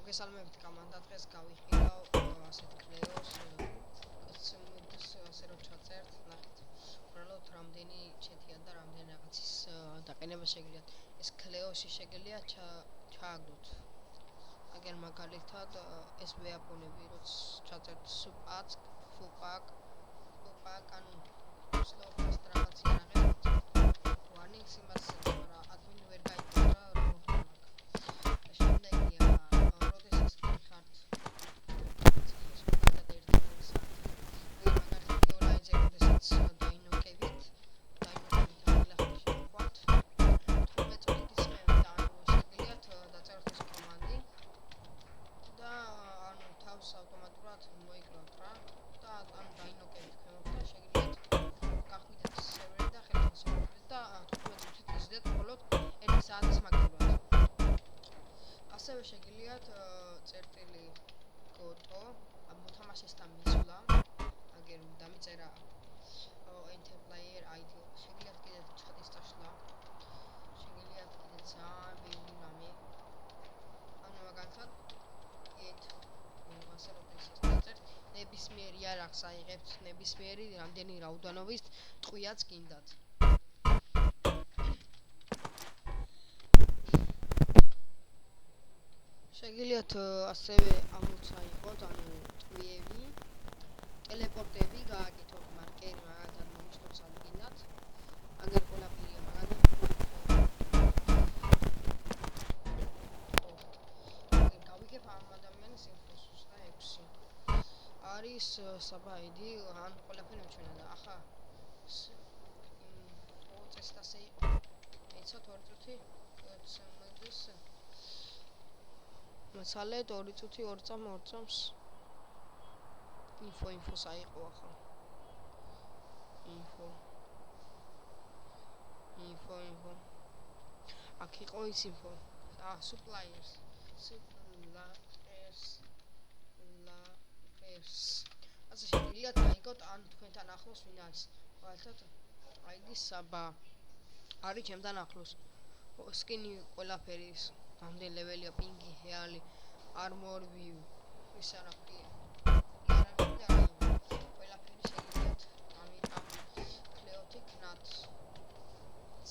მოგესალმებით კომანდა, დღეს გავიხილავ ასეთ კლეოს კაცმოდის ასე რომ ჩაწერთ, ნახეთ. უბრალოდ რამდენი ჩეთია და რამდენი რაღაცის დაყენება შეგიძლიათ. ეს კლეოსი შეგიძლიათ ჩააგდოთ. აგერ მაგალითად ეს ვეაპონები როც ჩაწერთ სუპაკ, ანუ სლოპას რაღაცა რაღაც. warnings იმას რა ადმინი ვერ გაიწერა ავტომატურად მოიკლავთ რა და ან დაინოკებით ქვემოთ და შეგიძლიათ გახვიდეთ სერვერი და ხელმისაწვდომი და 15 წუთით იზრდეთ მხოლოდ 1 საათის მაგალითად. ასევე შეგიძლიათ წერტილი გოტო მოთამაშესთან მისვლა, აგერ დამიწერა enter player ID, შეგიძლიათ კიდევ ჩატის წაშლა, შეგიძლიათ კიდევ ძალიან ბევრი რამე. ანუ მაგალითად ნებისმიერი არახს აიღებთ, ნებისმიერი რამდენი რაოდენობის ტყვიაც გინდათ. შეგიძლიათ ასევე ამოც აიღოთ, ანუ ტყვიები, ტელეპორტები გააკეთოთ, მარკერი მაგალითად მომისწორს ადგინათ, აგერ ყველაფერია მაგალითად გავიგებ ამ ადამიანის ინფოს 26 არის საბაიდი, ან ყველაფერი მიჩვენა და ახლა წესდასე იყო. ეცოთ 2 წუთი მოდის. მასალე 2 წუთი 2 წამს. ინფოს აიყო ახლა. ინფო. აქ იყო ის ინფო. suppliers. ასე შეგიძლიათ გაიგოთ ან თქვენთან ახლოს ვინ არის. მაგალითად აიდი საბა არის ჩემთან ახლოს. სკინი ყველაფერი ის რამდენი ლეველია, პინგი, ჰეალი, armor view, ის არა ქვია. ყველაფერი შეგიძლიათ კლეოთი ქნათ.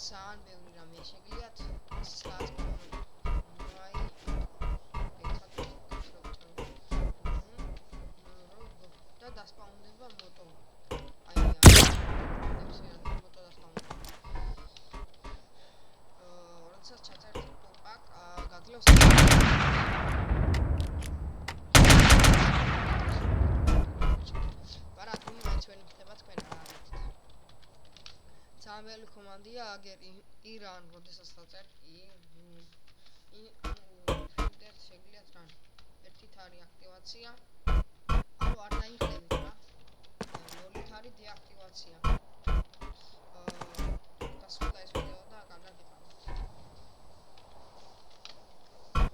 ძალიან ბევრი რამე შეგიძლიათ დასპაუნდება მოტო. მოტო დასპაუნდება. როდესაც ჩაწერთ პოპაკ, გაძლევს არა თუ მაინც ვერ ხდება თქვენ რა არით. ძალიან ბევრი კომანდია, აგერ ირან, როდესაც დაწერთ შეგიძლიათ რან. ერთით არის აქტივაცია. ანუ არ დაიხლებთ რა. 0-ით არის დეაქტივაცია. დასვლა ეს ვიდეო და კარგად იყავით.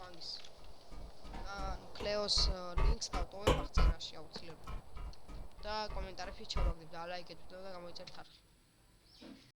ვანგის. კლეოს ლინკს დავტოვებ აღწერაში აუცილებლად. და კომენტარებში ჩავაგდებ და ლაიქეთ ვიდეო და გამოიწერთ არხი.